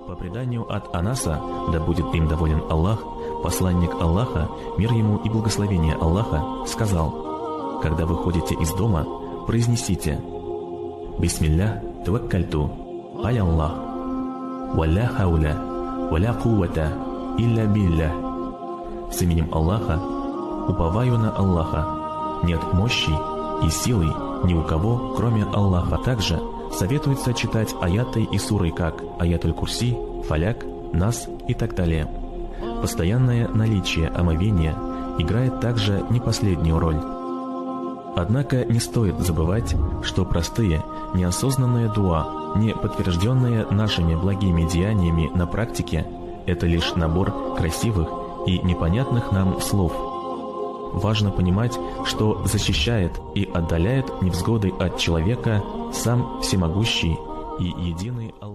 По преданию от Анаса, да будет им доволен Аллах, посланник Аллаха, мир ему и благословение Аллаха, сказал: когда вы ходите из дома, произнесите: «Бисмиллях таваккальту, аляллах, валля хауля, валля куввата, илля биллях». С именем Аллаха, уповаю на Аллаха, нет мощи и силы ни у кого, кроме Аллаха. Также советуется читать аяты и суры, как Аятуль-Курси, Фаляк, Нас и так далее. Постоянное наличие омовения играет также не последнюю роль. Однако не стоит забывать, что простые, неосознанные дуа, не подтвержденные нашими благими деяниями на практике, это лишь набор красивых и непонятных нам слов. Важно понимать, что защищает и отдаляет невзгоды от человека сам всемогущий и единый Аллах.